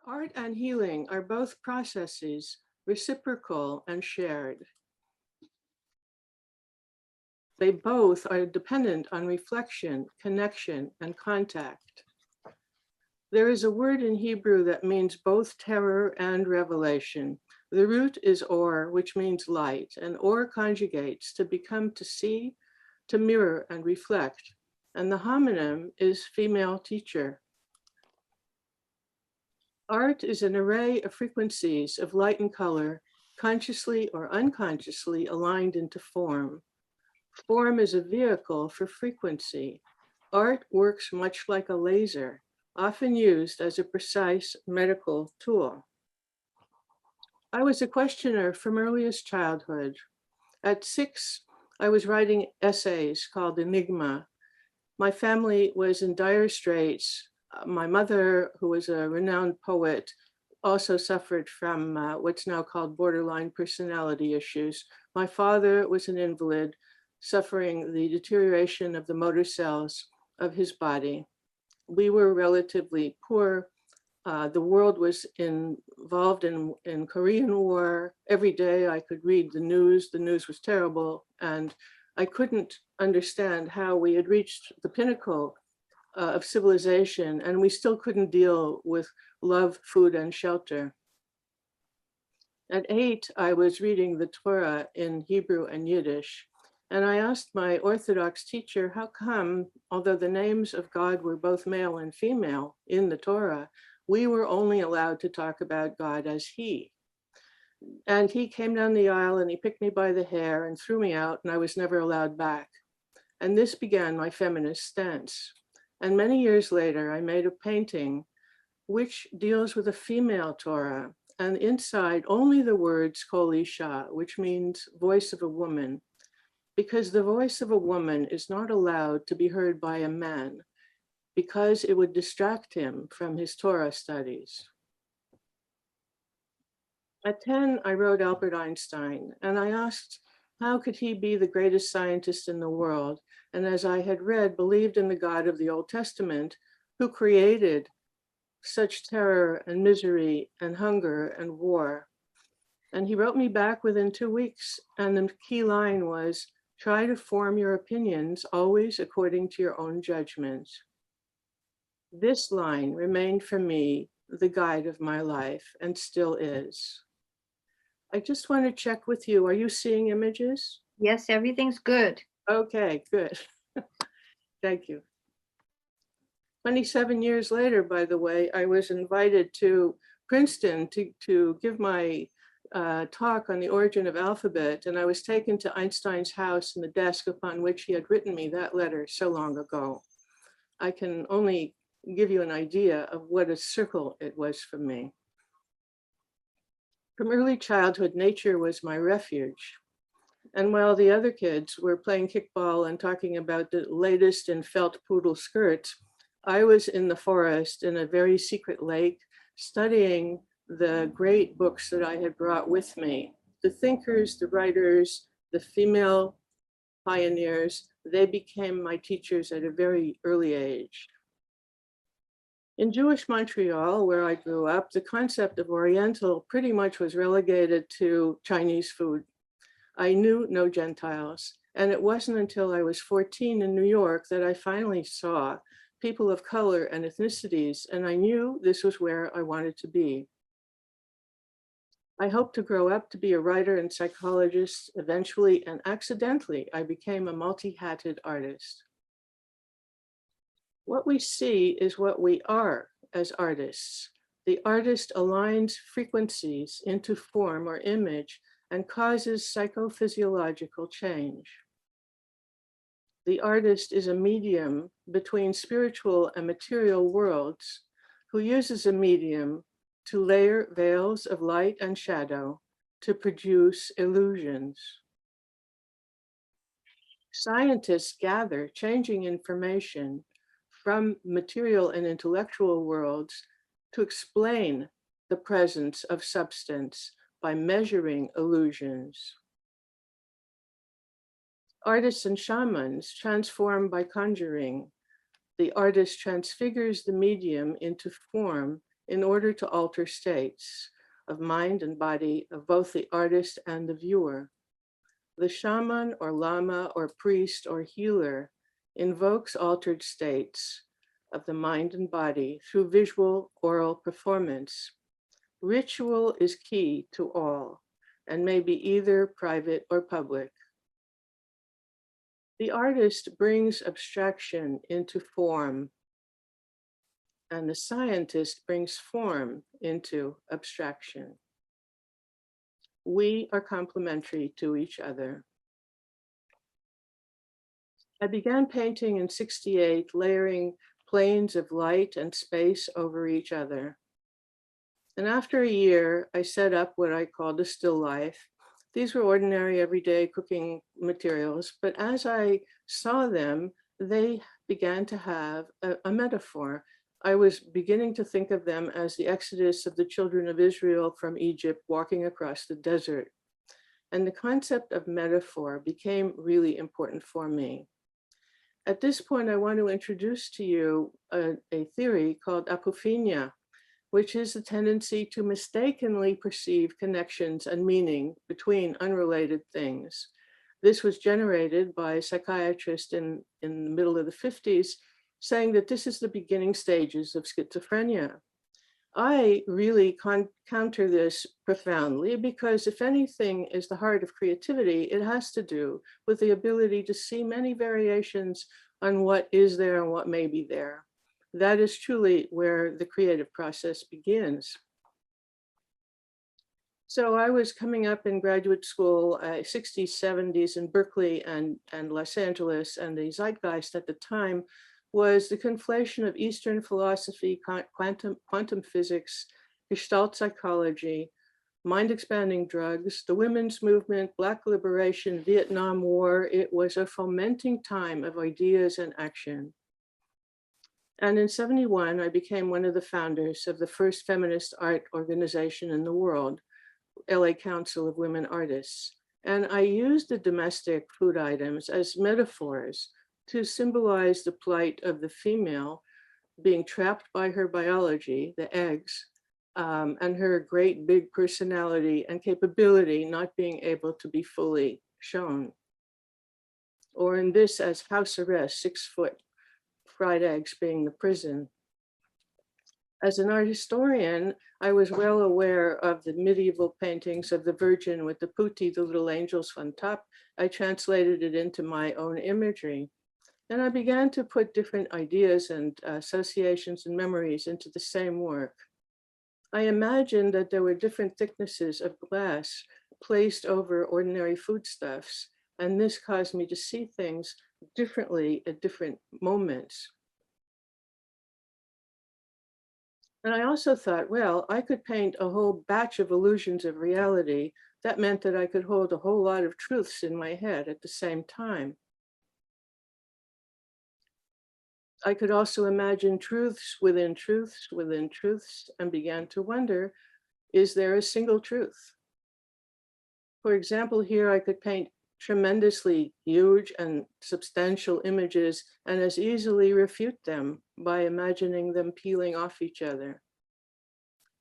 Art and healing are both processes, reciprocal and shared. They both are dependent on reflection, connection, and contact. There is a word in Hebrew that means both terror and revelation. The root is or, which means light, and or conjugates to become, to see, to mirror and reflect. And the homonym is female teacher. Art is an array of frequencies of light and color, consciously or unconsciously aligned into form. Form is a vehicle for frequency. Art works much like a laser, often used as a precise medical tool. I was a questioner from earliest childhood. At 6, I was writing essays called Enigma. My family was in dire straits. My mother, who was a renowned poet, also suffered from what's now called borderline personality issues. My father was an invalid, suffering the deterioration of the motor cells of his body. We were relatively poor. The world was involved in Korean War. Every day I could read the news. The news was terrible. And I couldn't understand how we had reached the pinnacle of civilization and we still couldn't deal with love, food, and shelter. At 8, I was reading the Torah in Hebrew and Yiddish. And I asked my Orthodox teacher, how come, although the names of God were both male and female in the Torah, we were only allowed to talk about God as he? And he came down the aisle and he picked me by the hair and threw me out, and I was never allowed back. And this began my feminist stance. And many years later, I made a painting which deals with a female Torah, and inside only the words Kol Isha, which means voice of a woman, because the voice of a woman is not allowed to be heard by a man, because it would distract him from his Torah studies. At 10, I wrote Albert Einstein, and I asked, how could he be the greatest scientist in the world? And as I had read, believed in the God of the Old Testament, who created such terror and misery and hunger and war. And he wrote me back within 2 weeks, and the key line was, try to form your opinions always according to your own judgment. This line remained for me the guide of my life and still is. I just want to check with you. Are you seeing images? Yes, everything's good. Okay, good. Thank you. 27 years later, by the way, I was invited to Princeton to give my talk on the origin of alphabet, and I was taken to Einstein's house and the desk upon which he had written me that letter so long ago. I can only give you an idea of what a circle it was for me. From early childhood, nature was my refuge. And while the other kids were playing kickball and talking about the latest in felt poodle skirts, I was in the forest in a very secret lake studying the great books that I had brought with me. The thinkers, the writers, the female pioneers, they became my teachers at a very early age. In Jewish Montreal, where I grew up, the concept of Oriental pretty much was relegated to Chinese food. I knew no Gentiles, and it wasn't until I was 14 in New York that I finally saw people of color and ethnicities, and I knew this was where I wanted to be. I hoped to grow up to be a writer and psychologist eventually, and accidentally, I became a multi-hatted artist. What we see is what we are as artists. The artist aligns frequencies into form or image and causes psychophysiological change. The artist is a medium between spiritual and material worlds who uses a medium to layer veils of light and shadow to produce illusions. Scientists gather changing information from material and intellectual worlds to explain the presence of substance by measuring illusions. Artists and shamans transform by conjuring. The artist transfigures the medium into form in order to alter states of mind and body of both the artist and the viewer. The shaman or lama or priest or healer invokes altered states of the mind and body through visual oral performance. Ritual is key to all and may be either private or public. The artist brings abstraction into form, and the scientist brings form into abstraction. We are complementary to each other. I began painting in '68, layering planes of light and space over each other. And after a year, I set up what I called a still life. These were ordinary, everyday cooking materials, but as I saw them, they began to have a metaphor. I was beginning to think of them as the exodus of the children of Israel from Egypt walking across the desert. And the concept of metaphor became really important for me. At this point, I want to introduce to you a theory called apophenia, which is the tendency to mistakenly perceive connections and meaning between unrelated things. This was generated by a psychiatrist in the middle of the 50s, saying that this is the beginning stages of schizophrenia. I really counter this profoundly because if anything is the heart of creativity, it has to do with the ability to see many variations on what is there and what may be there. That is truly where the creative process begins. So I was coming up in graduate school, 60s, 70s in Berkeley and Los Angeles, and the zeitgeist at the time was the conflation of Eastern philosophy, quantum physics, Gestalt psychology, mind-expanding drugs, the women's movement, Black liberation, Vietnam War. It was a fomenting time of ideas and action. And in '71, I became one of the founders of the first feminist art organization in the world, LA Council of Women Artists. And I used the domestic food items as metaphors to symbolize the plight of the female being trapped by her biology, the eggs, and her great big personality and capability not being able to be fully shown. Or in this as house arrest, 6 foot, fried eggs being the prison. As an art historian, I was well aware of the medieval paintings of the Virgin with the putti, the little angels on top. I translated it into my own imagery. And I began to put different ideas and associations and memories into the same work. I imagined that there were different thicknesses of glass placed over ordinary foodstuffs, and this caused me to see things differently at different moments. And I also thought, well, I could paint a whole batch of illusions of reality. That meant that I could hold a whole lot of truths in my head at the same time. I could also imagine truths within truths within truths and began to wonder, is there a single truth? For example, here I could paint tremendously huge and substantial images and as easily refute them by imagining them peeling off each other.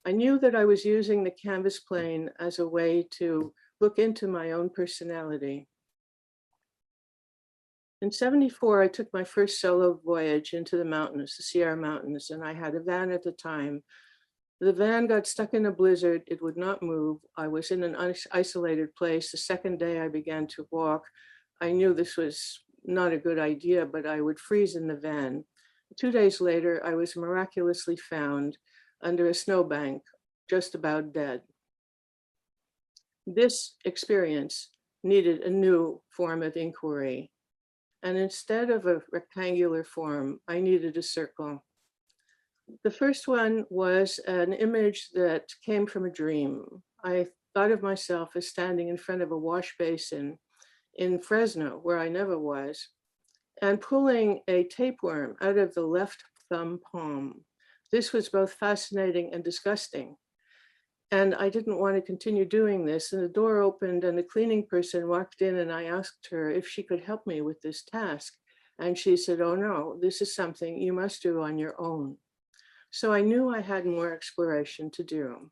I knew that I was using the canvas plane as a way to look into my own personality. In '74, I took my first solo voyage into the mountains, the Sierra Mountains, and I had a van at the time. The van got stuck in a blizzard. It would not move. I was in an isolated place. The second day I began to walk. I knew this was not a good idea, but I would freeze in the van. 2 days later, I was miraculously found under a snowbank, just about dead. This experience needed a new form of inquiry. And instead of a rectangular form, I needed a circle. The first one was an image that came from a dream. I thought of myself as standing in front of a wash basin in Fresno, where I never was, and pulling a tapeworm out of the left thumb palm. This was both fascinating and disgusting. And I didn't want to continue doing this. And the door opened and the cleaning person walked in and I asked her if she could help me with this task. And she said, oh no, this is something you must do on your own. So I knew I had more exploration to do.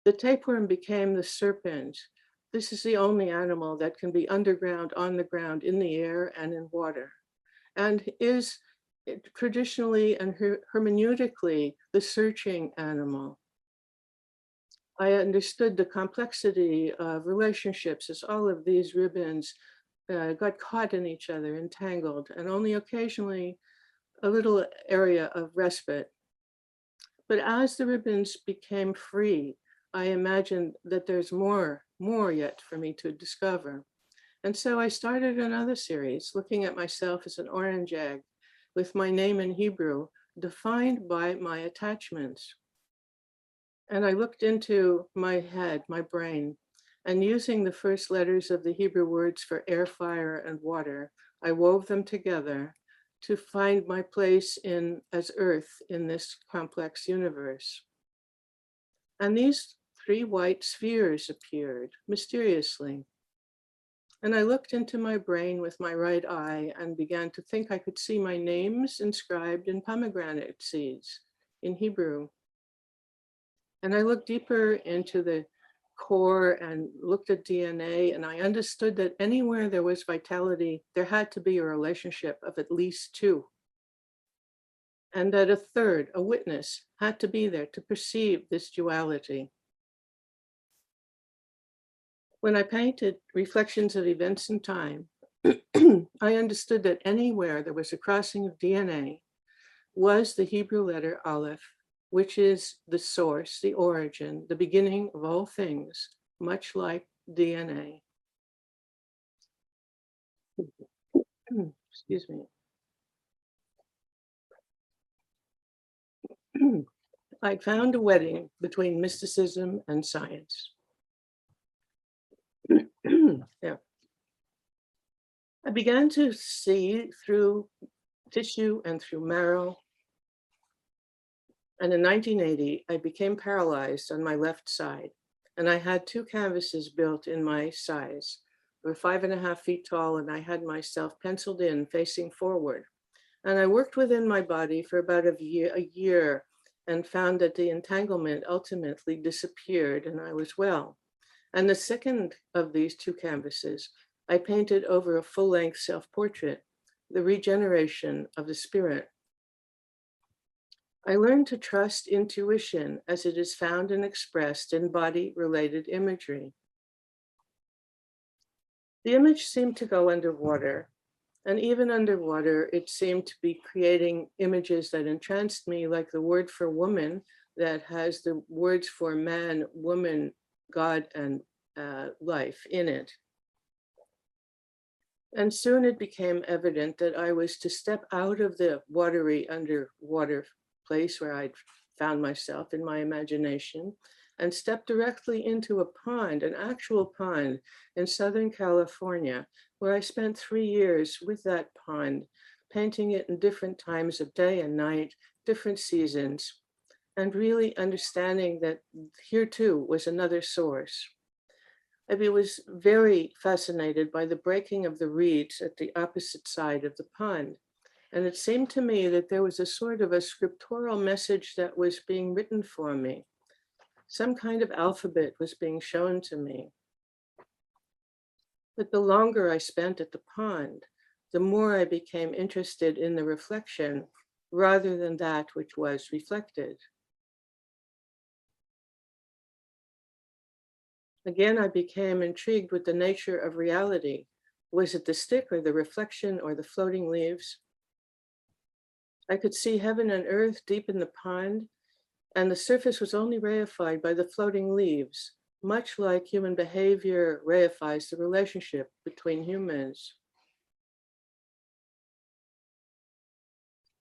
The tapeworm became the serpent. This is the only animal that can be underground, on the ground, in the air, and in water, and is traditionally and hermeneutically the searching animal. I understood the complexity of relationships as all of these ribbons got caught in each other, entangled, and only occasionally a little area of respite. But as the ribbons became free, I imagined that there's more yet for me to discover. And so I started another series looking at myself as an orange egg with my name in Hebrew defined by my attachments. And I looked into my head, my brain, and using the first letters of the Hebrew words for air, fire, and water, I wove them together to find my place as Earth in this complex universe. And these 3 white spheres appeared mysteriously. And I looked into my brain with my right eye and began to think I could see my names inscribed in pomegranate seeds in Hebrew. And I looked deeper into the core and looked at DNA, and I understood that anywhere there was vitality, there had to be a relationship of at least 2. And that a third, a witness, had to be there to perceive this duality. When I painted reflections of events in time, I understood that anywhere there was a crossing of DNA was the Hebrew letter Aleph, which is the source, the origin, the beginning of all things, much like DNA. Excuse me. I found a wedding between mysticism and science. Yeah. I began to see through tissue and through marrow. And in 1980, I became paralyzed on my left side. And I had 2 canvases built in my size. They were 5.5 feet tall, and I had myself penciled in facing forward. And I worked within my body for about a year and found that the entanglement ultimately disappeared and I was well. And the second of these 2 canvases, I painted over a full-length self-portrait, the regeneration of the spirit. I learned to trust intuition as it is found and expressed in body-related imagery. The image seemed to go underwater, and even underwater, it seemed to be creating images that entranced me, like the word for woman that has the words for man, woman, God, and life in it. And soon it became evident that I was to step out of the watery underwater place where I'd found myself in my imagination and step directly into a pond, an actual pond in Southern California, where I spent 3 years with that pond, painting it in different times of day and night, different seasons, and really understanding that here too was another source. I was very fascinated by the breaking of the reeds at the opposite side of the pond. And it seemed to me that there was a sort of a scriptural message that was being written for me. Some kind of alphabet was being shown to me. But the longer I spent at the pond, the more I became interested in the reflection rather than that which was reflected. Again, I became intrigued with the nature of reality. Was it the stick or the reflection or the floating leaves? I could see heaven and earth deep in the pond, and the surface was only reified by the floating leaves, much like human behavior reifies the relationship between humans.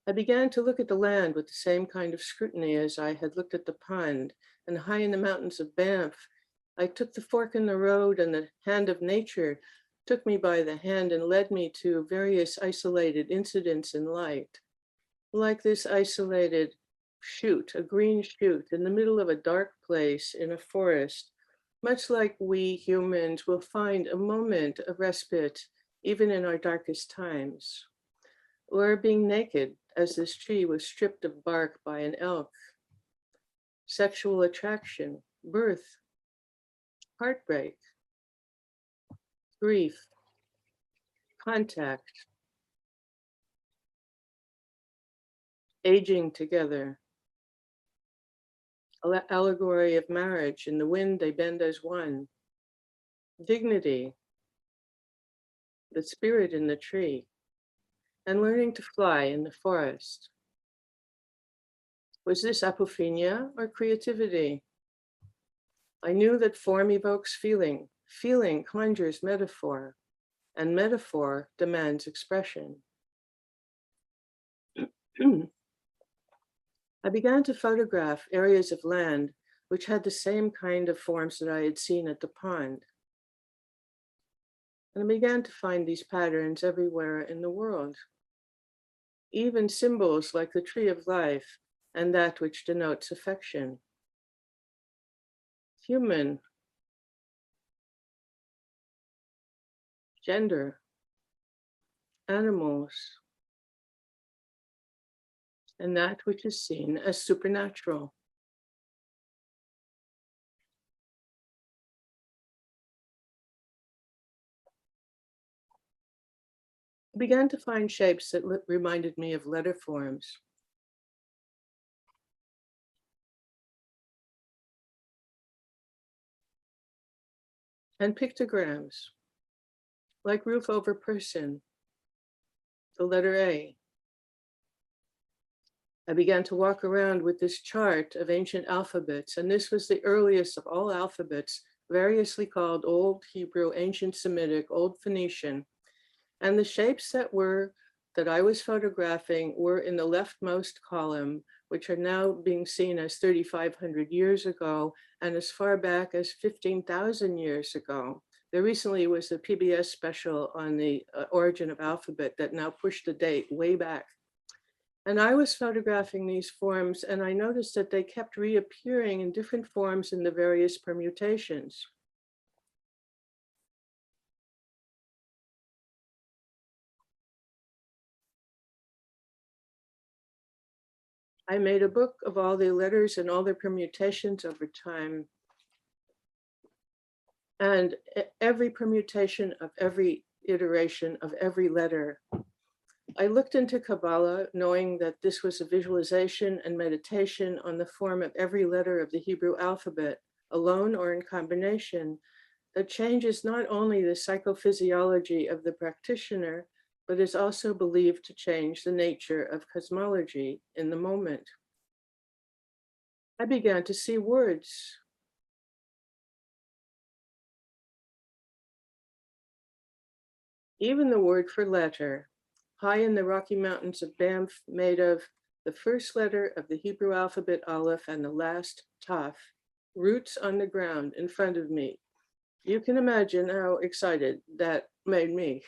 I began to look at the land with the same kind of scrutiny as I had looked at the pond, and high in the mountains of Banff, I took the fork in the road, and the hand of nature took me by the hand and led me to various isolated incidents in light. Like this isolated shoot, a green shoot in the middle of a dark place in a forest, much like we humans will find a moment of respite even in our darkest times. Or being naked as this tree was stripped of bark by an elk. Sexual attraction, birth, heartbreak, grief, contact, aging together, allegory of marriage. In the wind, they bend as one. Dignity, the spirit in the tree, and learning to fly in the forest. Was this apophenia or creativity? I knew that form evokes feeling. Feeling conjures metaphor, and metaphor demands expression. I began to photograph areas of land which had the same kind of forms that I had seen at the pond. And I began to find these patterns everywhere in the world. Even symbols like the tree of life and that which denotes affection. Human, gender, animals, and that which is seen as supernatural. I began to find shapes that reminded me of letter forms. And pictograms, like roof over person, the letter A. I began to walk around with this chart of ancient alphabets, and this was the earliest of all alphabets, variously called Old Hebrew, Ancient Semitic, Old Phoenician. And the shapes that I was photographing were in the leftmost column, which are now being seen as 3,500 years ago and as far back as 15,000 years ago. There recently was a PBS special on the origin of alphabet that now pushed the date way back. And I was photographing these forms, and I noticed that they kept reappearing in different forms in the various permutations. I made a book of all the letters and all their permutations over time. And every permutation of every iteration of every letter. I looked into Kabbalah, knowing that this was a visualization and meditation on the form of every letter of the Hebrew alphabet, alone or in combination, that changes not only the psychophysiology of the practitioner, but is also believed to change the nature of cosmology in the moment. I began to see words. Even the word for letter, high in the Rocky Mountains of Banff, made of the first letter of the Hebrew alphabet, Aleph, and the last, Taf, roots on the ground in front of me. You can imagine how excited that made me.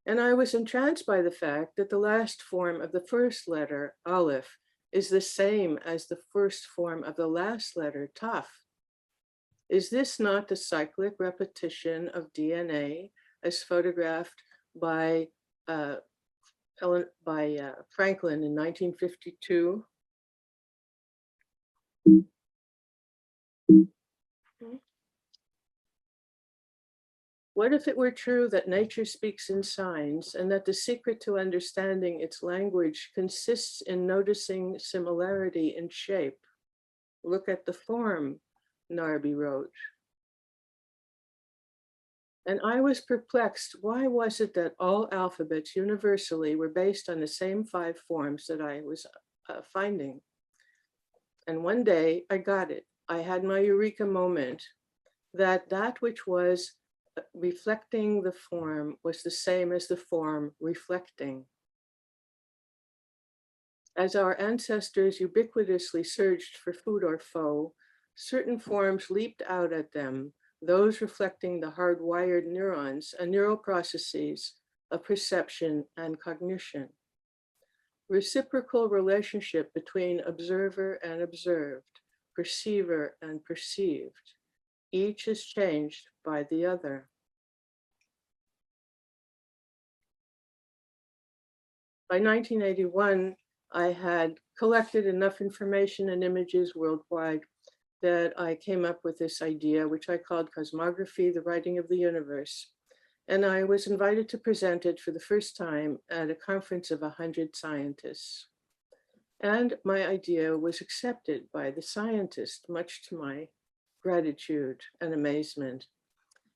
And I was entranced by the fact that the last form of the first letter, Aleph, is the same as the first form of the last letter, Taf. Is this not the cyclic repetition of DNA as photographed by Franklin in 1952? What if it were true that nature speaks in signs and that the secret to understanding its language consists in noticing similarity in shape? Look at the form, Narby wrote. And I was perplexed. Why was it that all alphabets universally were based on the same 5 forms that I was finding? And one day I got it. I had my eureka moment that which was reflecting the form was the same as the form reflecting. As our ancestors ubiquitously searched for food or foe, certain forms leaped out at them, those reflecting the hardwired neurons and neural processes of perception and cognition. Reciprocal relationship between observer and observed, perceiver and perceived. Each is changed by the other. By 1981, I had collected enough information and images worldwide that I came up with this idea, which I called cosmography, the writing of the universe. And I was invited to present it for the first time at a conference of 100 scientists. And my idea was accepted by the scientists, much to my gratitude and amazement.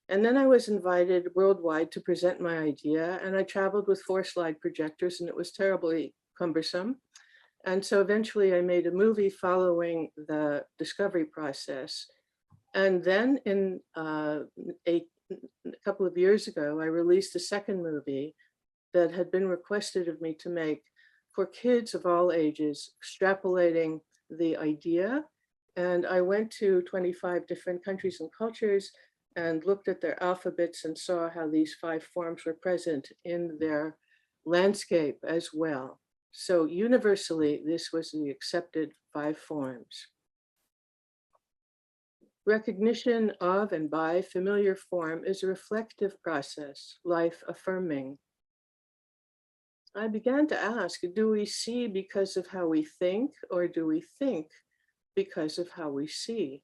And then I was invited worldwide to present my idea, and I traveled with 4 slide projectors, and it was terribly cumbersome. And so eventually I made a movie following the discovery process. And then a couple of years ago, I released a second movie that had been requested of me to make for kids of all ages, extrapolating the idea. And I went to 25 different countries and cultures and looked at their alphabets and saw how these 5 forms were present in their landscape as well. So universally, this was the accepted 5 forms. Recognition of and by familiar form is a reflective process, life affirming. I began to ask, do we see because of how we think, or do we think because of how we see?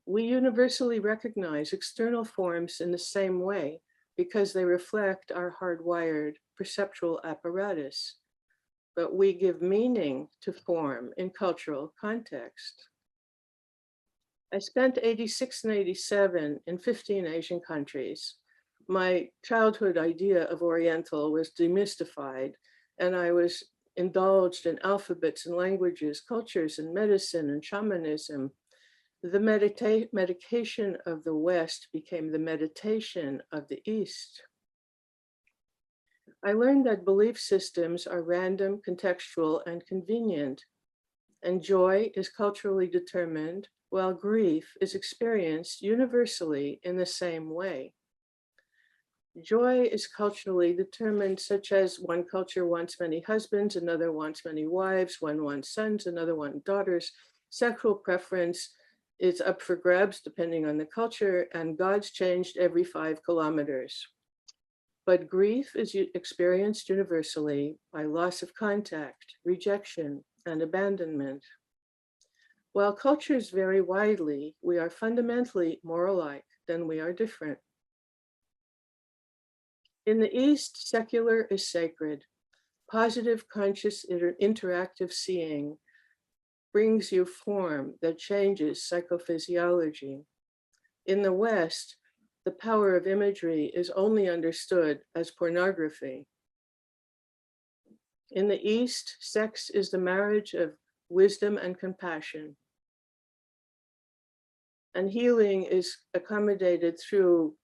We universally recognize external forms in the same way because they reflect our hardwired perceptual apparatus, but we give meaning to form in cultural context. I spent 86 and 87 in 15 Asian countries. My childhood idea of Oriental was demystified, and I was indulged in alphabets and languages, cultures and medicine and shamanism. The medication of the West became the meditation of the East. I learned that belief systems are random, contextual, and convenient, and joy is culturally determined, while grief is experienced universally in the same way. Joy is culturally determined, such as one culture wants many husbands, another wants many wives, one wants sons, another wants daughters. Sexual preference is up for grabs depending on the culture, and God's changed every 5 kilometers. But grief is experienced universally by loss of contact, rejection, and abandonment. While cultures vary widely, we are fundamentally more alike than we are different. In the East, secular is sacred. Positive, conscious, interactive seeing brings you form that changes psychophysiology. In the West, the power of imagery is only understood as pornography. In the East, sex is the marriage of wisdom and compassion. And healing is accommodated through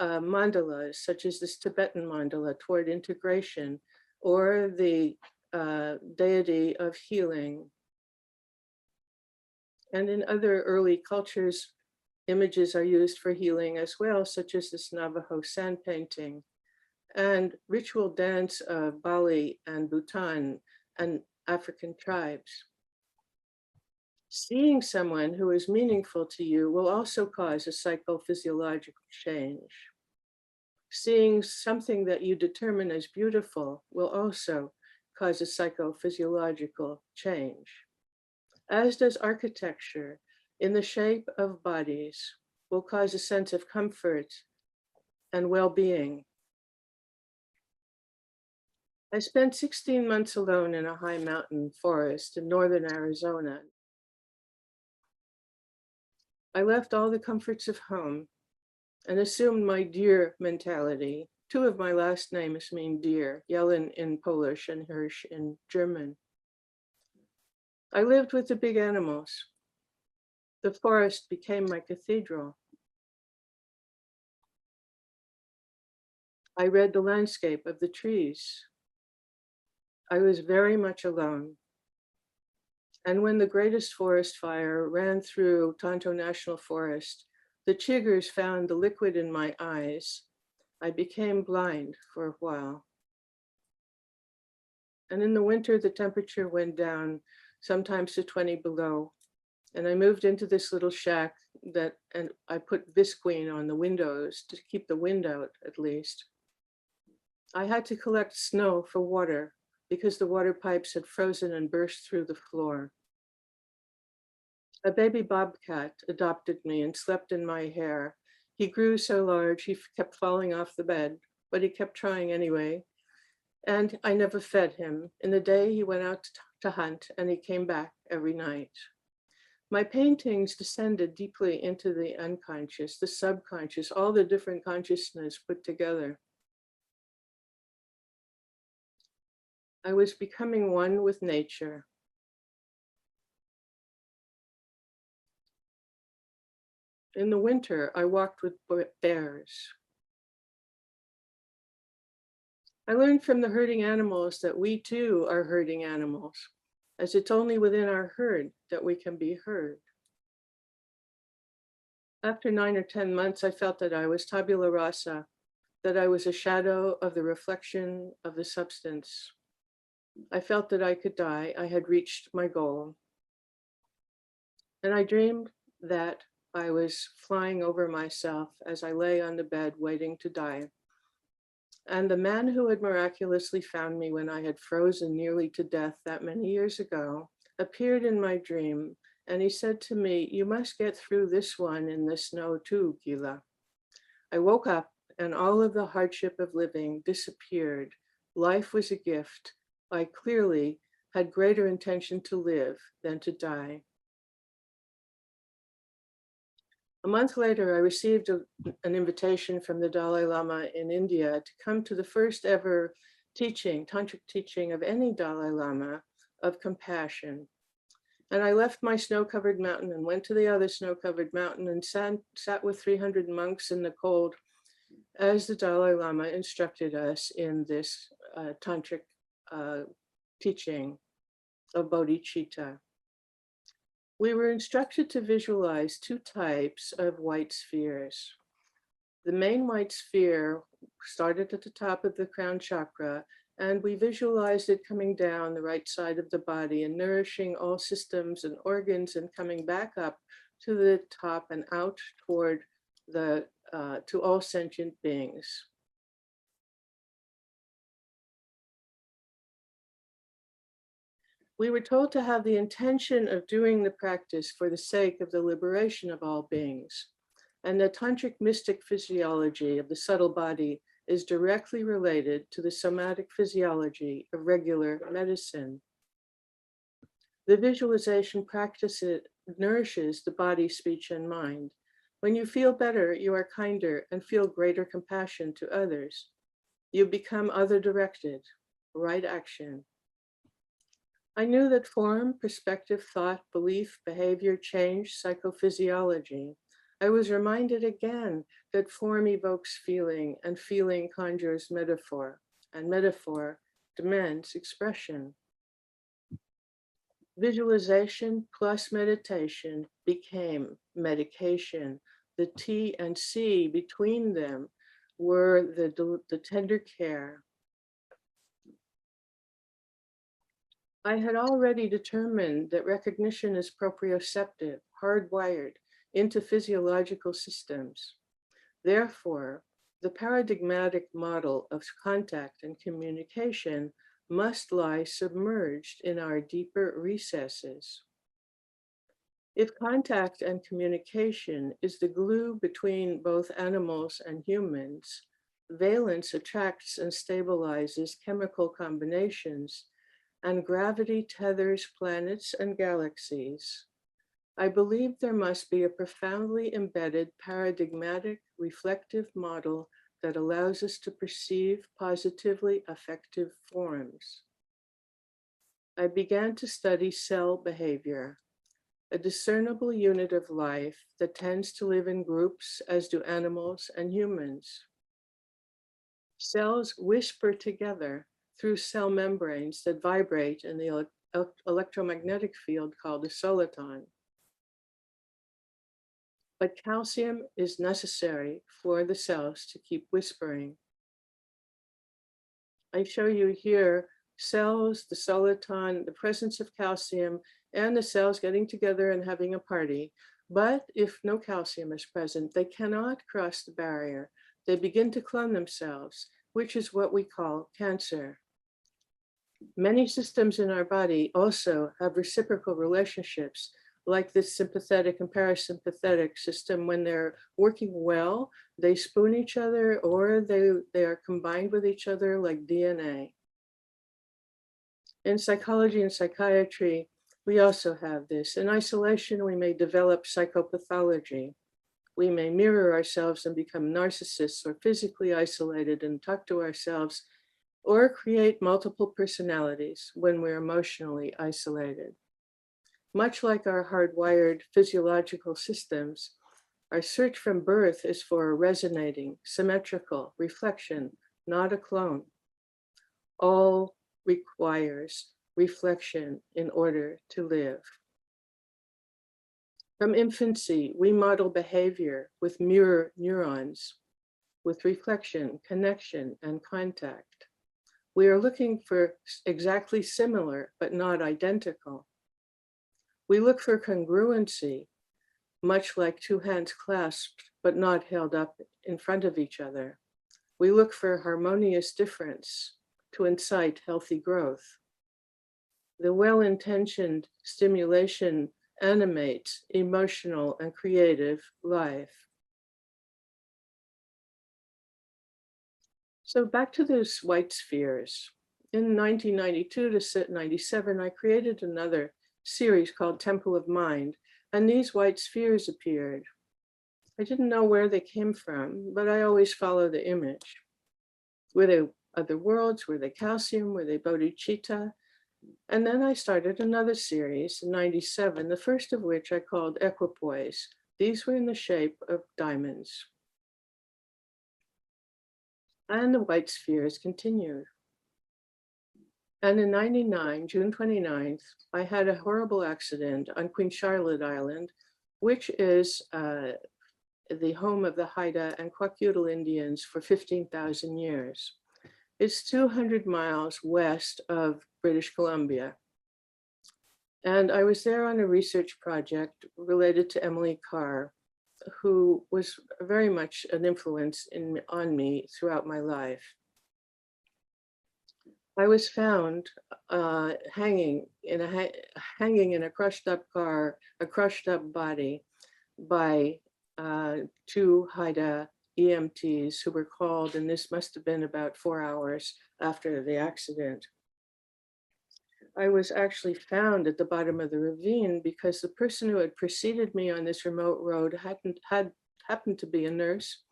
mandalas, such as this Tibetan mandala toward integration, or the deity of healing. And in other early cultures, images are used for healing as well, such as this Navajo sand painting and ritual dance of Bali and Bhutan and African tribes. Seeing someone who is meaningful to you will also cause a psychophysiological change. Seeing something that you determine as beautiful will also cause a psychophysiological change. As does architecture in the shape of bodies will cause a sense of comfort and well-being. I spent 16 months alone in a high mountain forest in northern Arizona. I left all the comforts of home and assumed my deer mentality. 2 of my last names mean deer, Yellen in Polish and Hirsch in German. I lived with the big animals. The forest became my cathedral. I read the landscape of the trees. I was very much alone. And when the greatest forest fire ran through Tonto National Forest, the chiggers found the liquid in my eyes. I became blind for a while. And in the winter, the temperature went down, sometimes to 20 below. And I moved into this little shack and I put visqueen on the windows to keep the wind out at least. I had to collect snow for water because the water pipes had frozen and burst through the floor. A baby bobcat adopted me and slept in my hair. He grew so large, he kept falling off the bed, but he kept trying anyway. And I never fed him. In the day, he went out to hunt, and he came back every night. My paintings descended deeply into the unconscious, the subconscious, all the different consciousness put together. I was becoming one with nature. In the winter, I walked with bears. I learned from the herding animals that we too are herding animals, as it's only within our herd that we can be heard. After 9 or 10 months, I felt that I was tabula rasa, that I was a shadow of the reflection of the substance. I felt that I could die. I had reached my goal. And I dreamed that I was flying over myself as I lay on the bed waiting to die. And the man who had miraculously found me when I had frozen nearly to death that many years ago appeared in my dream, and he said to me, "You must get through this one in the snow too, Gila." I woke up and all of the hardship of living disappeared. Life was a gift. I clearly had greater intention to live than to die. A month later, I received an invitation from the Dalai Lama in India to come to the first ever teaching, tantric teaching of any Dalai Lama, of compassion. And I left my snow-covered mountain and went to the other snow-covered mountain and sat with 300 monks in the cold as the Dalai Lama instructed us in this tantric teaching of bodhicitta. We were instructed to visualize two types of white spheres. The main white sphere started at the top of the crown chakra, and we visualized it coming down the right side of the body and nourishing all systems and organs and coming back up to the top and out toward to all sentient beings. We were told to have the intention of doing the practice for the sake of the liberation of all beings. And the tantric mystic physiology of the subtle body is directly related to the somatic physiology of regular medicine. The visualization practice nourishes the body, speech, and mind. When you feel better, you are kinder and feel greater compassion to others. You become other-directed, right action. I knew that form, perspective, thought, belief, behavior change psychophysiology. I was reminded again that form evokes feeling and feeling conjures metaphor, and metaphor demands expression. Visualization plus meditation became medication. The T and C between them were the tender care. I had already determined that recognition is proprioceptive, hardwired into physiological systems. Therefore, the paradigmatic model of contact and communication must lie submerged in our deeper recesses. If contact and communication is the glue between both animals and humans, valence attracts and stabilizes chemical combinations, and gravity tethers planets and galaxies. I believe there must be a profoundly embedded paradigmatic reflective model that allows us to perceive positively affective forms. I began to study cell behavior, a discernible unit of life that tends to live in groups, as do animals and humans. Cells whisper together through cell membranes that vibrate in the electromagnetic field called the soliton. But calcium is necessary for the cells to keep whispering. I show you here cells, the soliton, the presence of calcium, and the cells getting together and having a party. But if no calcium is present, they cannot cross the barrier. They begin to clone themselves. which is what we call cancer. Many systems in our body also have reciprocal relationships, like this sympathetic and parasympathetic system. When they're working well, they spoon each other, or they are combined with each other like DNA. In psychology and psychiatry, we also have this. In isolation, we may develop psychopathology. We may mirror ourselves and become narcissists, or physically isolated and talk to ourselves, or create multiple personalities when we're emotionally isolated. Much like our hardwired physiological systems, our search from birth is for a resonating, symmetrical reflection, not a clone. All requires reflection in order to live. From infancy, we model behavior with mirror neurons, with reflection, connection, and contact. We are looking for exactly similar, but not identical. We look for congruency, much like two hands clasped, but not held up in front of each other. We look for harmonious difference to incite healthy growth. The well-intentioned stimulation animates emotional and creative life. So back to those white spheres. In 1992 to 97, I created another series called Temple of Mind, and these white spheres appeared. I didn't know where they came from, but I always follow the image. Were they other worlds? Were they calcium? Were they bodhicitta? And then I started another series in 97, the first of which I called Equipoise. These were in the shape of diamonds. And the white spheres continued. And in 99, June 29th, I had a horrible accident on Queen Charlotte Island, which is the home of the Haida and Kwakiutl Indians for 15,000 years. It's 200 miles west of British Columbia. And I was there on a research project related to Emily Carr, who was very much an influence on me throughout my life. I was found hanging in a crushed up car, a crushed up body, by two Haida EMTs who were called, and this must have been about 4 hours after the accident. I was actually found at the bottom of the ravine because the person who had preceded me on this remote road happened to be a nurse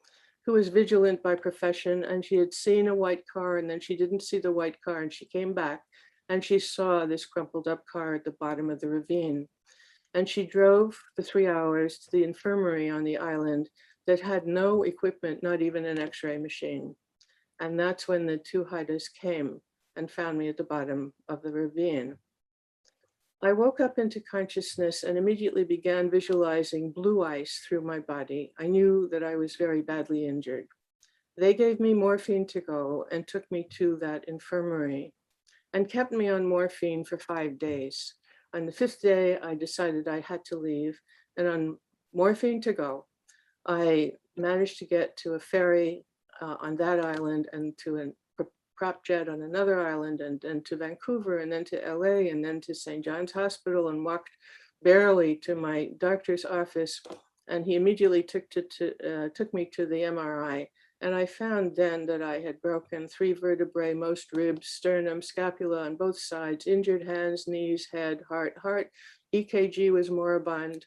who was vigilant by profession, and she had seen a white car, and then she didn't see the white car, and she came back and she saw this crumpled up car at the bottom of the ravine. And she drove for 3 hours to the infirmary on the island that had no equipment, not even an X-ray machine. And that's when the two Haidas came and found me at the bottom of the ravine. I woke up into consciousness and immediately began visualizing blue ice through my body. I knew that I was very badly injured. They gave me morphine to go and took me to that infirmary and kept me on morphine for 5 days. On the 5th day, I decided I had to leave, and on morphine to go, I managed to get to a ferry on that island and to a prop jet on another island, and to Vancouver, and then to LA, and then to St. John's Hospital, and walked barely to my doctor's office. And he immediately took me to the MRI. And I found then that I had broken 3 vertebrae, most ribs, sternum, scapula on both sides, injured hands, knees, head, heart. EKG was moribund,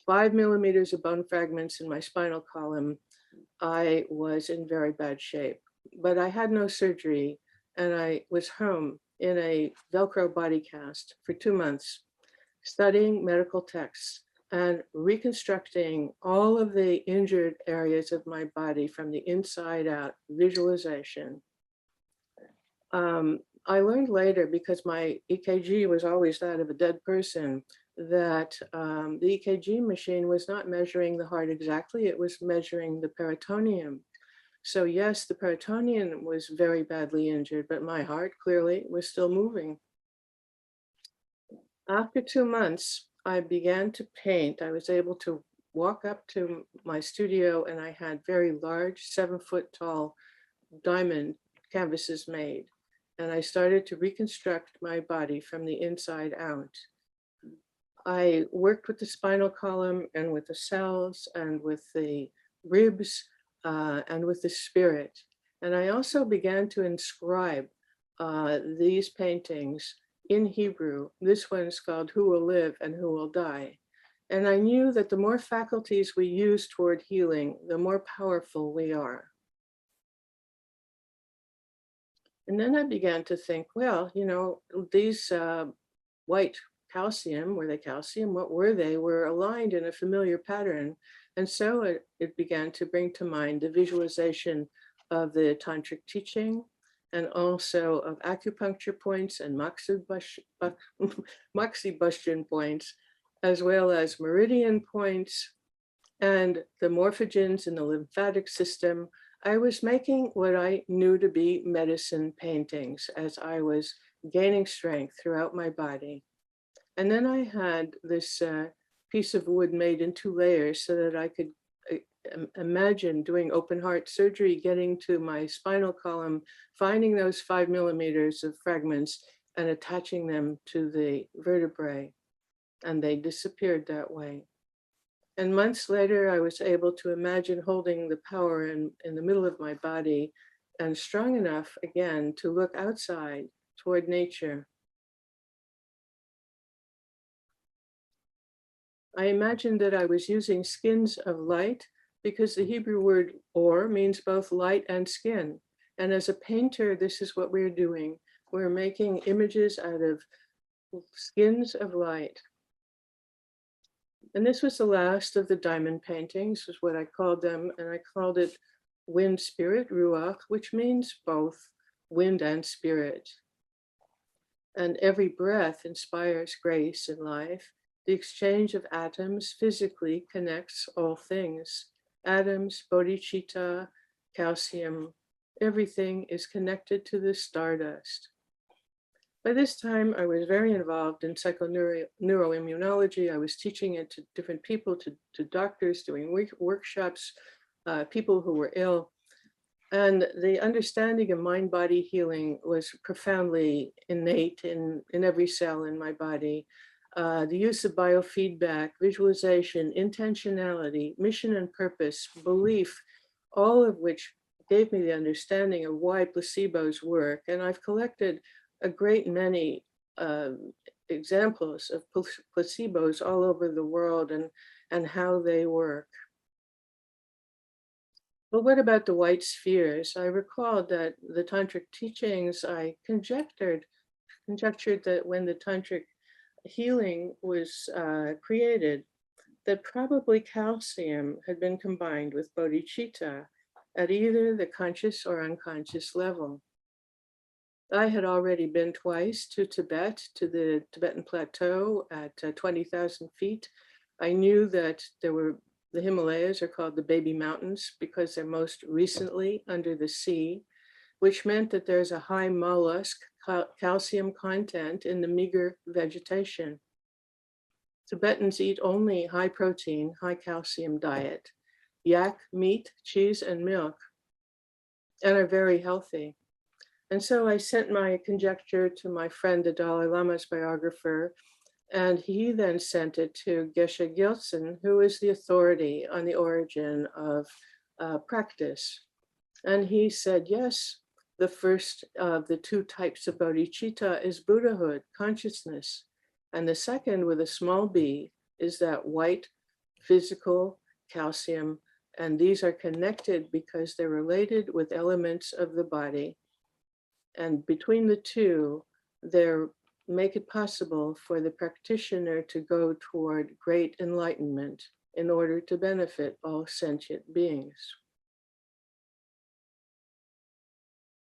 5 millimeters of bone fragments in my spinal column. I was in very bad shape, but I had no surgery, and I was home in a Velcro body cast for 2 months, studying medical texts and reconstructing all of the injured areas of my body from the inside out, visualization. I learned later, because my EKG was always that of a dead person, that the EKG machine was not measuring the heart exactly, it was measuring the peritoneum. So yes, the peritoneum was very badly injured, but my heart clearly was still moving. After 2 months, I began to paint. I was able to walk up to my studio, and I had very large, 7-foot tall diamond canvases made. And I started to reconstruct my body from the inside out. I worked with the spinal column and with the cells and with the ribs and with the spirit. And I also began to inscribe these paintings in Hebrew. This one is called Who Will Live and Who Will Die. And I knew that the more faculties we use toward healing, the more powerful we are. And then I began to think, well, you know, these white calcium, were they calcium? What were they? Were aligned in a familiar pattern. And so it began to bring to mind the visualization of the tantric teaching and also of acupuncture points and moxibustion points, as well as meridian points and the morphogens in the lymphatic system. I was making what I knew to be medicine paintings as I was gaining strength throughout my body. And then I had this piece of wood made in 2 layers so that I could imagine doing open heart surgery, getting to my spinal column, finding those 5 millimeters of fragments and attaching them to the vertebrae. And they disappeared that way. And months later, I was able to imagine holding the power in the middle of my body and strong enough again to look outside toward nature. I imagined that I was using skins of light because the Hebrew word or means both light and skin. And as a painter, this is what we're doing. We're making images out of skins of light. And this was the last of the diamond paintings, is what I called them. And I called it Wind Spirit, Ruach, which means both wind and spirit. And every breath inspires grace in life. The exchange of atoms physically connects all things. Atoms, bodhicitta, calcium, everything is connected to the stardust. By this time, I was very involved in psychoneuroimmunology. I was teaching it to different people, to doctors, doing workshops, people who were ill. And the understanding of mind-body healing was profoundly innate in every cell in my body. The use of biofeedback, visualization, intentionality, mission and purpose, belief, all of which gave me the understanding of why placebos work. And I've collected a great many examples of placebos all over the world and how they work. But what about the white spheres? I recalled that the tantric teachings, I conjectured that when the tantric healing was created, that probably calcium had been combined with bodhicitta at either the conscious or unconscious level. I had already been twice to Tibet, to the Tibetan plateau at 20,000 feet. I knew that the Himalayas are called the baby mountains because they're most recently under the sea, which meant that there's a high mollusk calcium content in the meager vegetation. Tibetans eat only high protein, high calcium diet, yak, meat, cheese, and milk, and are very healthy. And so I sent my conjecture to my friend, the Dalai Lama's biographer, and he then sent it to Geshe Gyaltsen, who is the authority on the origin of practice. And he said, yes, the first of the 2 types of bodhicitta is Buddhahood, consciousness. And the second, with a small b, is that white physical calcium. And these are connected because they're related with elements of the body. And between the 2, they make it possible for the practitioner to go toward great enlightenment in order to benefit all sentient beings.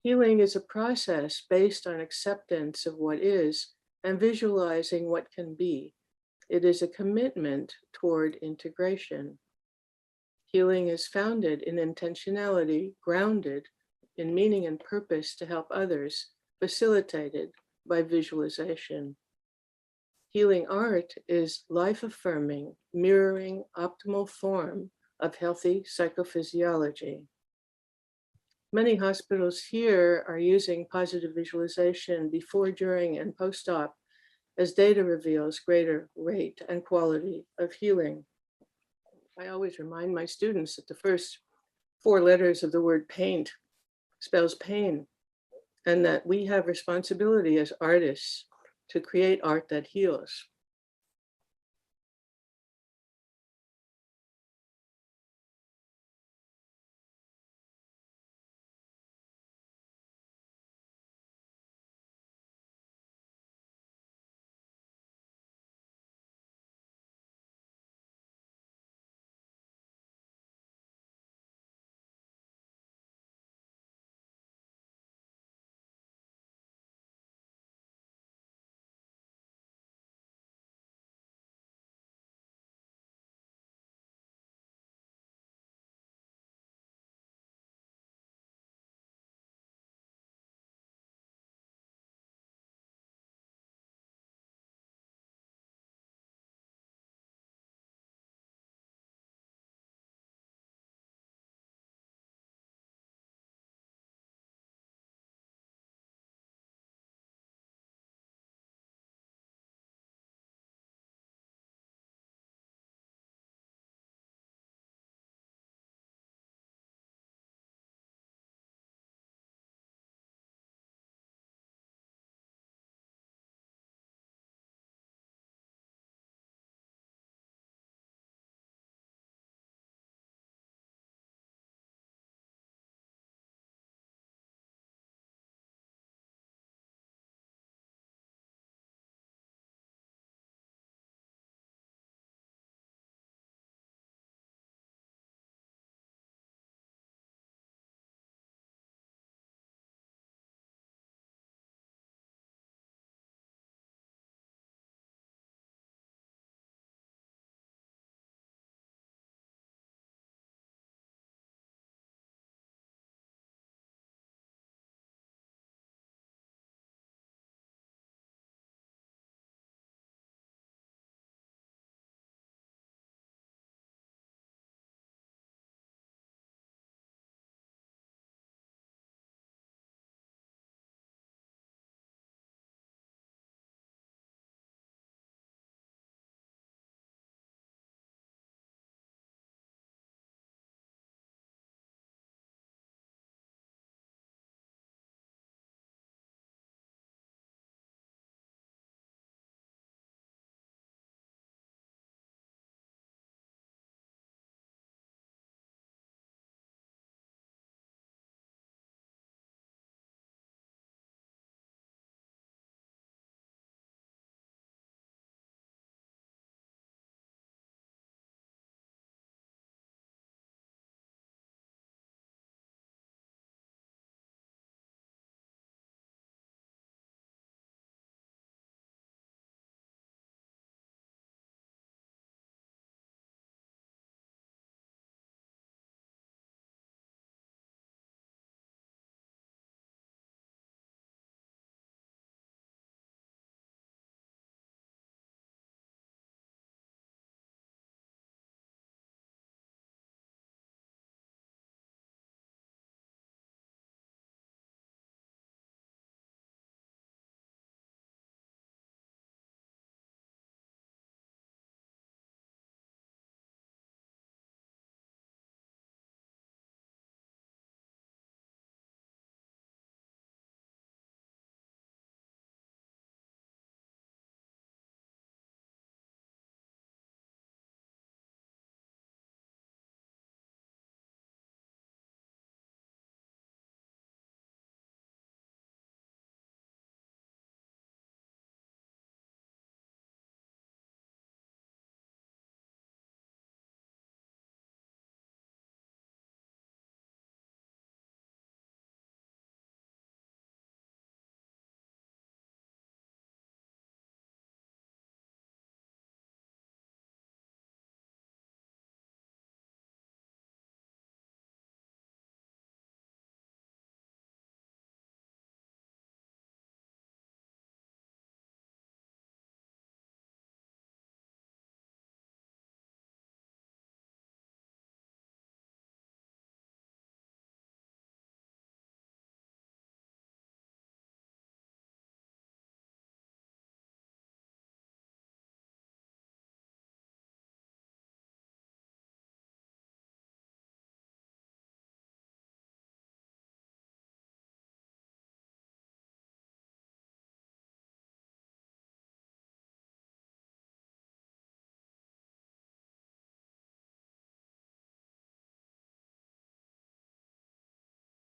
Healing is a process based on acceptance of what is and visualizing what can be. It is a commitment toward integration. Healing is founded in intentionality, grounded in meaning and purpose to help others, facilitated by visualization. Healing art is life-affirming, mirroring optimal form of healthy psychophysiology. Many hospitals here are using positive visualization before, during, and post-op as data reveals greater rate and quality of healing. I always remind my students that the first 4 letters of the word paint spells pain, and that we have responsibility as artists to create art that heals.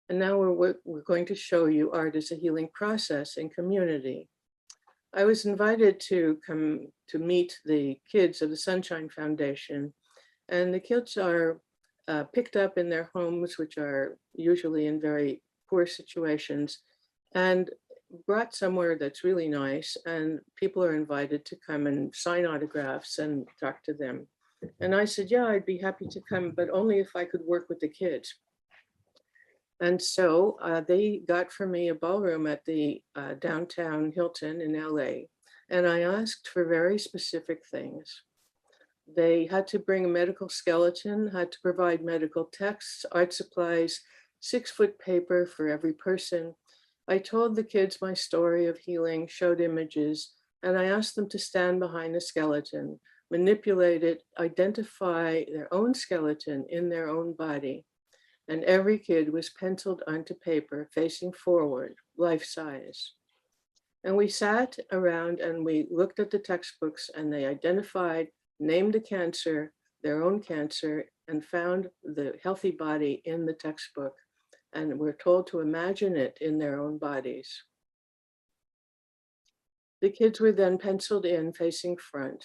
And now we're going to show you art as a healing process in community. I was invited to come to meet the kids of the Sunshine Foundation, and the kids are picked up in their homes, which are usually in very poor situations, and brought somewhere that's really nice, and people are invited to come and sign autographs and talk to them. And I said, yeah, I'd be happy to come, but only if I could work with the kids. And so they got for me a ballroom at the downtown Hilton in LA. And I asked for very specific things. They had to bring a medical skeleton, had to provide medical texts, art supplies, 6-foot paper for every person. I told the kids my story of healing, showed images, and I asked them to stand behind the skeleton, manipulate it, identify their own skeleton in their own body. And every kid was penciled onto paper facing forward, life size. And we sat around and we looked at the textbooks, and they identified, named the cancer, their own cancer, and found the healthy body in the textbook. And were told to imagine it in their own bodies. The kids were then penciled in facing front.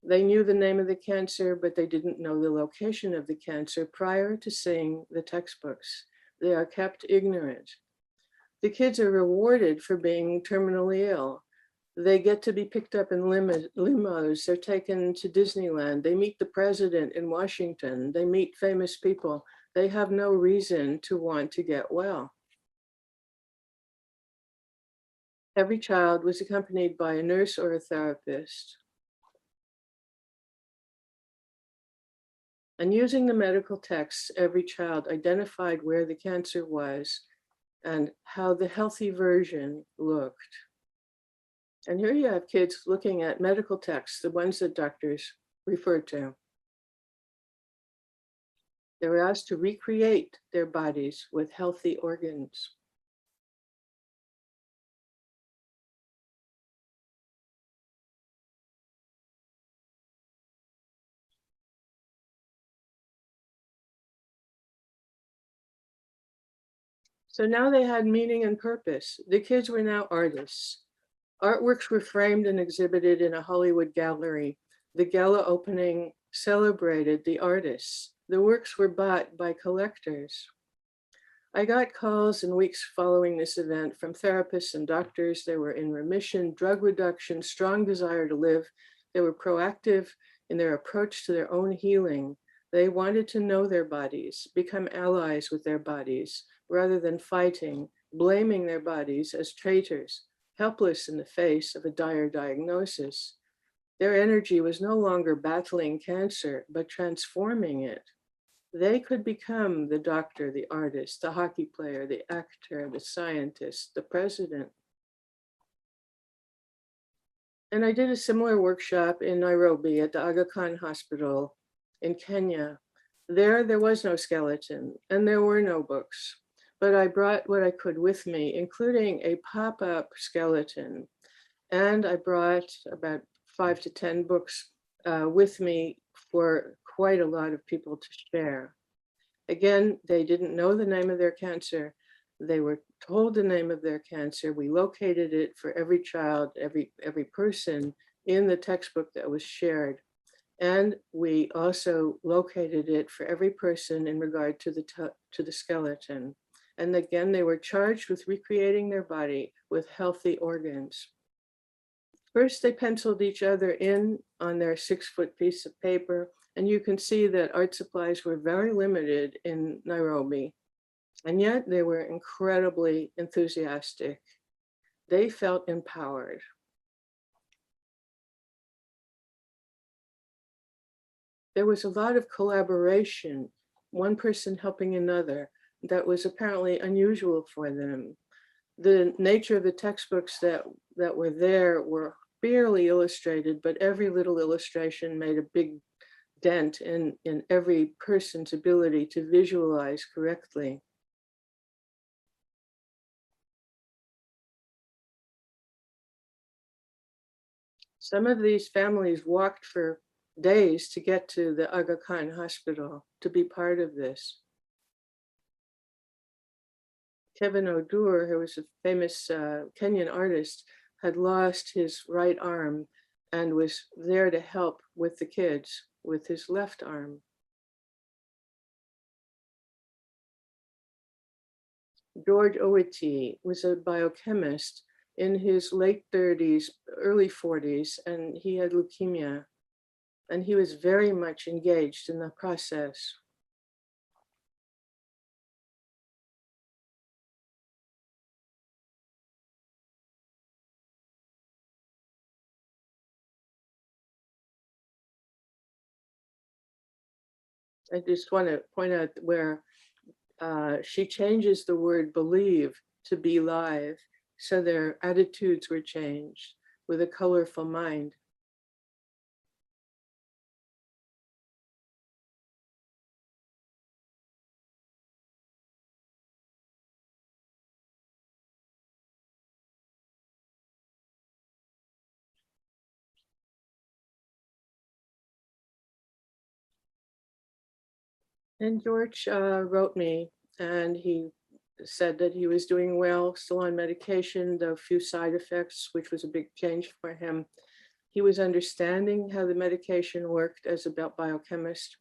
They knew the name of the cancer, but they didn't know the location of the cancer prior to seeing the textbooks. They are kept ignorant. The kids are rewarded for being terminally ill. They get to be picked up in limos. They're taken to Disneyland. They meet the president in Washington. They meet famous people. They have no reason to want to get well. Every child was accompanied by a nurse or a therapist. And using the medical texts, every child identified where the cancer was and how the healthy version looked. And here you have kids looking at medical texts, the ones that doctors refer to. They were asked to recreate their bodies with healthy organs. So now they had meaning and purpose. The kids were now artists. Artworks were framed and exhibited in a Hollywood gallery. The gala opening celebrated the artists. The works were bought by collectors. I got calls in weeks following this event from therapists and doctors. They were in remission, drug reduction, strong desire to live. They were proactive in their approach to their own healing. They wanted to know their bodies, become allies with their bodies, rather than fighting, blaming their bodies as traitors, helpless in the face of a dire diagnosis. Their energy was no longer battling cancer, but transforming it. They could become the doctor, the artist, the hockey player, the actor, the scientist, the president. And I did a similar workshop in Nairobi at the Aga Khan Hospital in Kenya. There was no skeleton and there were no books, but I brought what I could with me, including a pop-up skeleton. And I brought about 5 to 10 books with me for quite a lot of people to share. Again, they didn't know the name of their cancer. They were told the name of their cancer. We located it for every child, every person in the textbook that was shared. And we also located it for every person in regard to the skeleton. And again, they were charged with recreating their body with healthy organs. First, they penciled each other in on their 6-foot piece of paper, and you can see that art supplies were very limited in Nairobi, and yet they were incredibly enthusiastic. They felt empowered. There was a lot of collaboration, one person helping another, that was apparently unusual for them. The nature of the textbooks that were there were barely illustrated, but every little illustration made a big dent in every person's ability to visualize correctly. Some of these families walked for days to get to the Aga Khan Hospital to be part of this. Kevin Odur, who was a famous Kenyan artist, had lost his right arm and was there to help with the kids with his left arm. George Owiti was a biochemist in his late 30s, early 40s, and he had leukemia. And he was very much engaged in the process. I just want to point out where she changes the word believe to be live. So their attitudes were changed with a colorful mind. And George wrote me, and he said that he was doing well, still on medication, though few side effects, which was a big change for him. He was understanding how the medication worked as a biochemist.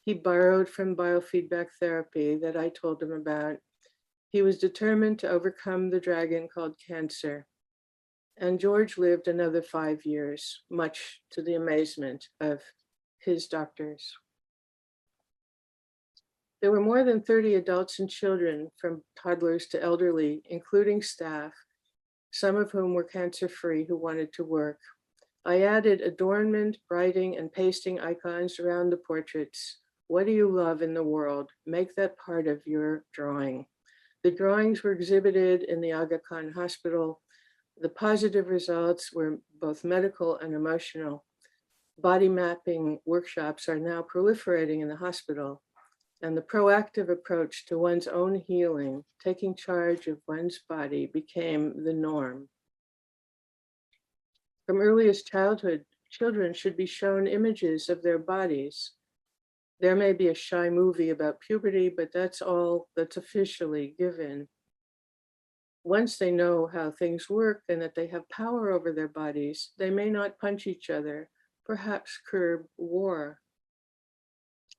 He borrowed from biofeedback therapy that I told him about. He was determined to overcome the dragon called cancer. And George lived another 5 years, much to the amazement of his doctors. There were more than 30 adults and children, from toddlers to elderly, including staff, some of whom were cancer-free, who wanted to work. I added adornment, writing, and pasting icons around the portraits. What do you love in the world? Make that part of your drawing. The drawings were exhibited in the Aga Khan Hospital. The positive results were both medical and emotional. Body mapping workshops are now proliferating in the hospital, and the proactive approach to one's own healing, taking charge of one's body, became the norm. From earliest childhood, children should be shown images of their bodies. There may be a shy movie about puberty, but that's all that's officially given. Once they know how things work and that they have power over their bodies, they may not punch each other, perhaps curb war.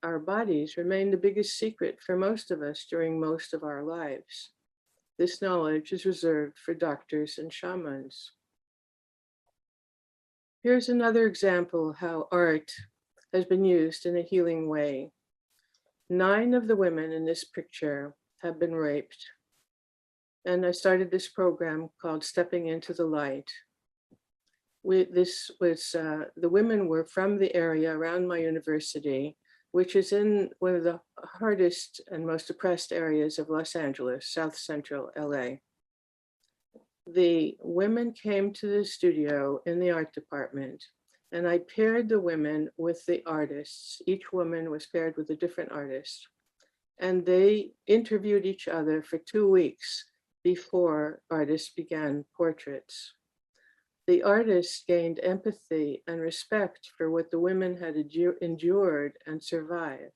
Our bodies remain the biggest secret for most of us during most of our lives. This knowledge is reserved for doctors and shamans. Here's another example how art has been used in a healing way. 9 of the women in this picture have been raped. And I started this program called Stepping into the Light. The women were from the area around my university, which is in one of the hardest and most oppressed areas of Los Angeles, South Central LA. The women came to the studio in the art department, and I paired the women with the artists. Each woman was paired with a different artist, and they interviewed each other for 2 weeks before artists began portraits. The artists gained empathy and respect for what the women had endured and survived.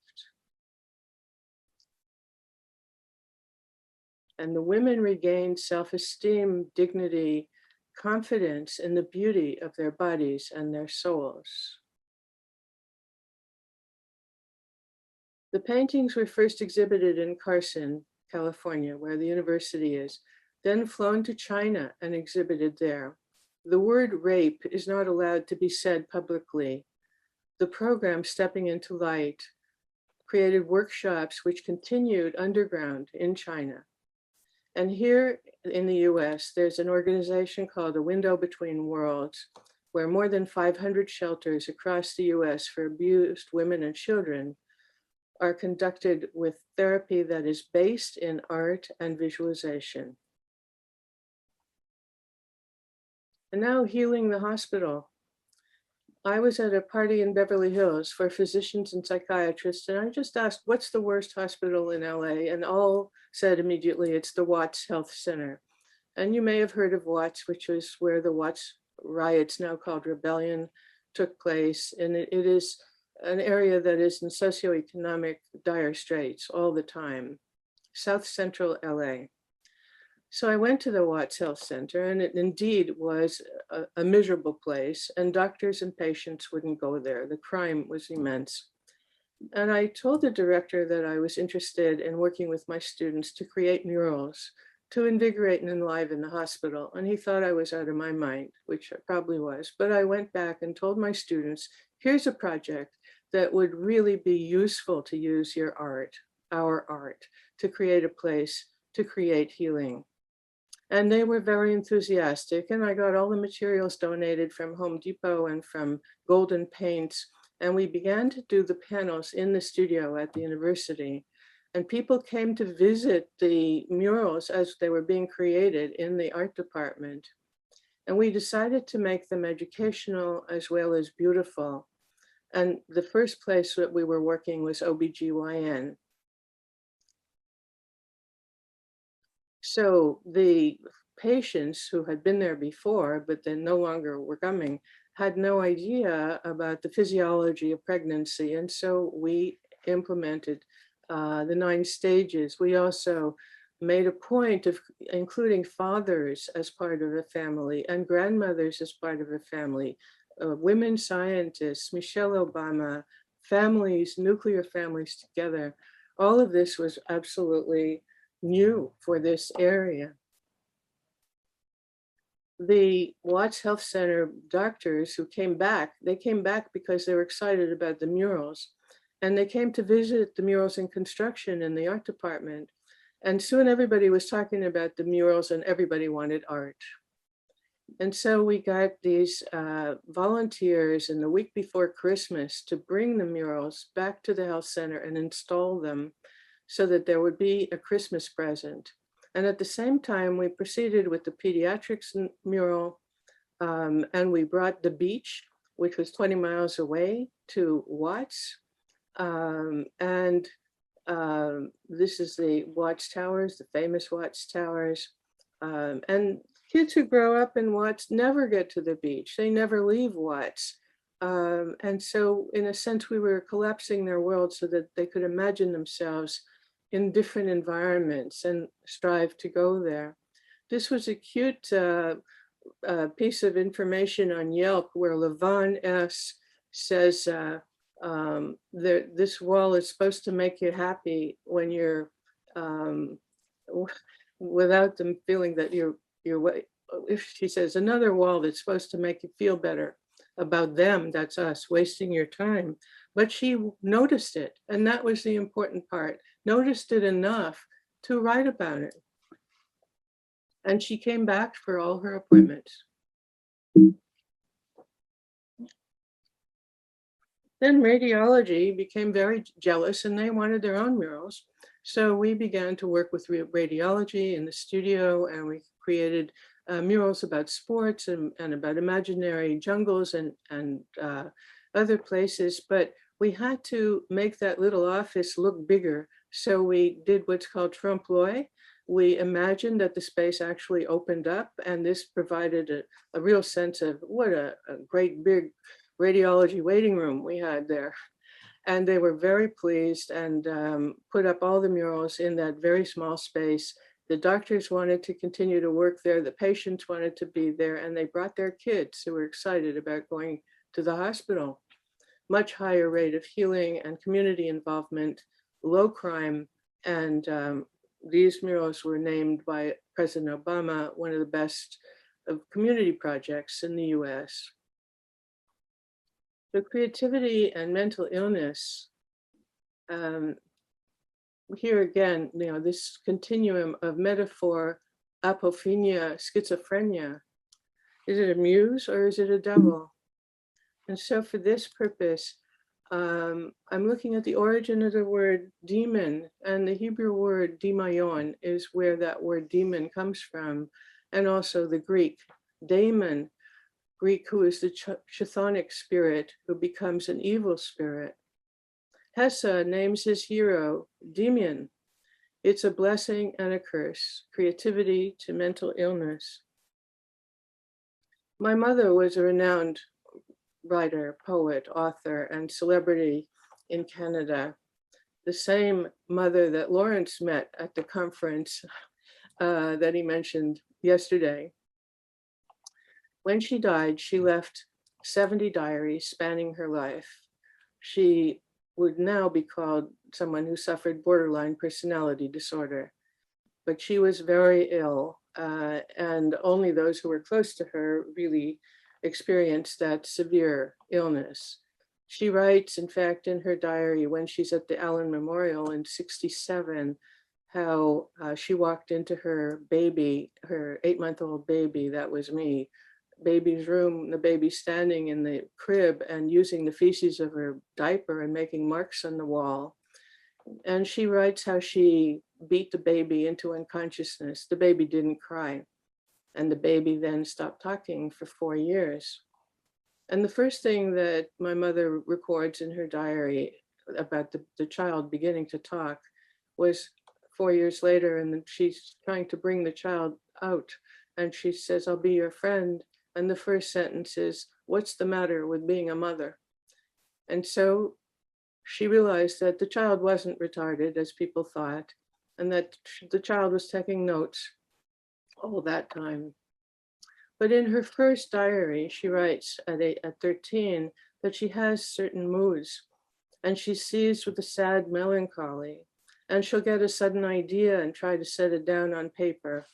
And the women regained self-esteem, dignity, confidence in the beauty of their bodies and their souls. The paintings were first exhibited in Carson, California, where the university is, then flown to China and exhibited there. The word rape is not allowed to be said publicly. The program Stepping into Light created workshops which continued underground in China. And here in the US, there's an organization called A Window Between Worlds, where more than 500 shelters across the US for abused women and children are conducted with therapy that is based in art and visualization. And now healing the hospital. I was at a party in Beverly Hills for physicians and psychiatrists, and I just asked, what's the worst hospital in LA? And all said immediately, it's the Watts Health Center. And you may have heard of Watts, which was where the Watts riots, now called Rebellion, took place. And it is an area that is in socioeconomic dire straits all the time. South Central LA. So I went to the Watts Health Center, and it indeed was a miserable place, and doctors and patients wouldn't go there. The crime was immense. And I told the director that I was interested in working with my students to create murals to invigorate and enliven the hospital. And he thought I was out of my mind, which I probably was. But I went back and told my students, here's a project that would really be useful to use your art, our art, to create a place to create healing. And they were very enthusiastic. And I got all the materials donated from Home Depot and from Golden Paints. And we began to do the panels in the studio at the university. And people came to visit the murals as they were being created in the art department. And we decided to make them educational as well as beautiful. And the first place that we were working was OBGYN. So the patients who had been there before, but then no longer were coming, had no idea about the physiology of pregnancy. And so we implemented the 9 stages. We also made a point of including fathers as part of a family and grandmothers as part of a family, women scientists, Michelle Obama, families, nuclear families together. All of this was absolutely new for this area. The Watts Health Center doctors who came back, they came back because they were excited about the murals. And they came to visit the murals in construction in the art department. And soon everybody was talking about the murals and everybody wanted art. And so we got these volunteers in the week before Christmas to bring the murals back to the health center and install them so that there would be a Christmas present. And at the same time, we proceeded with the pediatrics mural, and we brought the beach, which was 20 miles away, to Watts. This is the Watts Towers, the famous Watts Towers. And kids who grow up in Watts never get to the beach. They never leave Watts. And so in a sense, we were collapsing their world so that they could imagine themselves in different environments and strive to go there. This was a cute piece of information on Yelp where Levon S. says, this wall is supposed to make you happy when you're, without them feeling that you're, if she says another wall that's supposed to make you feel better about them, that's us wasting your time. But she noticed it, and that was the important part, noticed it enough to write about it. And she came back for all her appointments. Then radiology became very jealous and they wanted their own murals. So we began to work with radiology in the studio, and we created murals about sports and about imaginary jungles and other places. But we had to make that little office look bigger. So we did what's called trompe-l'oeil. We imagined that the space actually opened up, and this provided a real sense of what a great big radiology waiting room we had there. And they were very pleased and put up all the murals in that very small space. The doctors wanted to continue to work there. The patients wanted to be there, and they brought their kids who were excited about going to the hospital. Much higher rate of healing and community involvement, low crime, and these murals were named by President Obama one of the best of community projects in the US. So creativity and mental illness, here again, this continuum of metaphor, apophenia, schizophrenia. Is it a muse or is it a devil? And so for this purpose, I'm looking at the origin of the word demon, and the Hebrew word demayon is where that word demon comes from, and also the Greek daemon, Greek who is the chthonic spirit who becomes an evil spirit. Hesse names his hero Demian. It's a blessing and a curse, creativity to mental illness. My mother was a renowned writer, poet, author, and celebrity in Canada. The same mother that Lawrence met at the conference that he mentioned yesterday. When she died, she left 70 diaries spanning her life. She would now be called someone who suffered borderline personality disorder, but she was very ill, and only those who were close to her really experienced that severe illness. She writes, in fact, in her diary when she's at the Allen Memorial in '67, how she walked into her baby, her 8-month-old baby, that was me, baby's room, the baby standing in the crib and using the feces of her diaper and making marks on the wall. And she writes how she beat the baby into unconsciousness. The baby didn't cry. And the baby then stopped talking for 4 years. And the first thing that my mother records in her diary about the child beginning to talk was 4 years later, and she's trying to bring the child out. And she says, "I'll be your friend." And the first sentence is, "What's the matter with being a mother?" And so she realized that the child wasn't retarded, as people thought, and that the child was taking notes all that time. But in her first diary, she writes at 13 that she has certain moods, and she's seized with a sad melancholy, and she'll get a sudden idea and try to set it down on paper.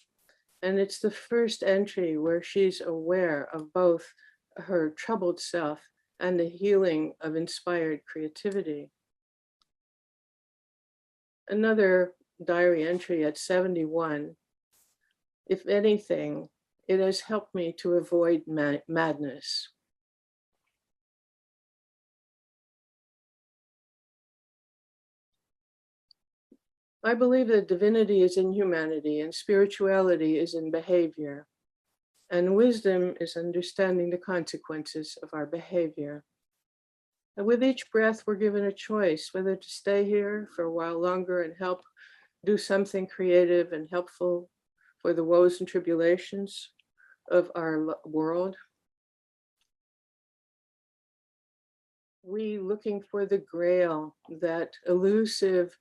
And it's the first entry where she's aware of both her troubled self and the healing of inspired creativity. Another diary entry at 71, "If anything, it has helped me to avoid madness." I believe that divinity is in humanity and spirituality is in behavior. And wisdom is understanding the consequences of our behavior. And with each breath, we're given a choice whether to stay here for a while longer and help do something creative and helpful for the woes and tribulations of our world. We looking for the grail, that elusive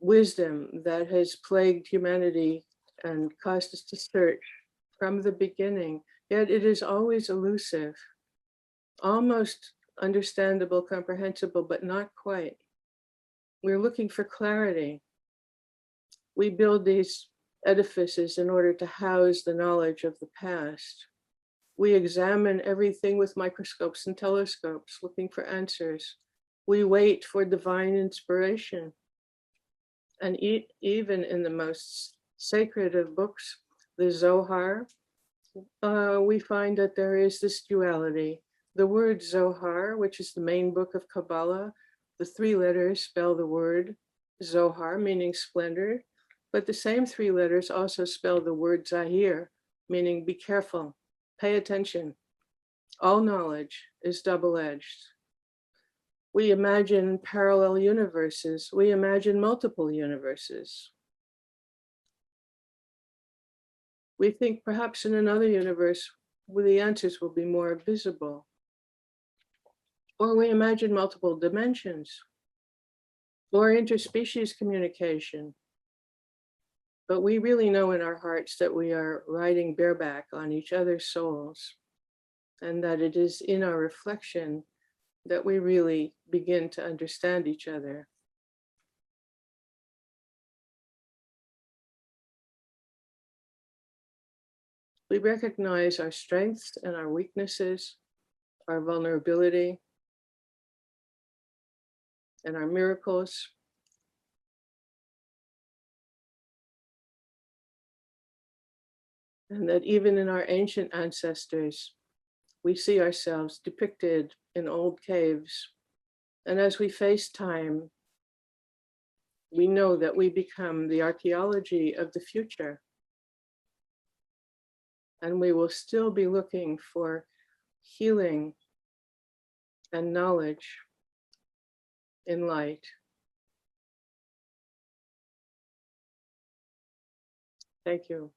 wisdom that has plagued humanity and caused us to search from the beginning, yet it is always elusive, almost understandable, comprehensible, but not quite. We're looking for clarity. We build these edifices in order to house the knowledge of the past. We examine everything with microscopes and telescopes, looking for answers. We wait for divine inspiration. And even in the most sacred of books, the Zohar, we find that there is this duality. The word Zohar, which is the main book of Kabbalah, the 3 letters spell the word Zohar, meaning splendor, but the same 3 letters also spell the word Zahir, meaning be careful, pay attention. All knowledge is double-edged. We imagine parallel universes. We imagine multiple universes. We think perhaps in another universe where the answers will be more visible. Or we imagine multiple dimensions or interspecies communication. But we really know in our hearts that we are riding bareback on each other's souls, and that it is in our reflection that we really begin to understand each other. We recognize our strengths and our weaknesses, our vulnerability, and our miracles. And that even in our ancient ancestors, we see ourselves depicted in old caves. And as we face time, we know that we become the archaeology of the future. And we will still be looking for healing and knowledge in light. Thank you.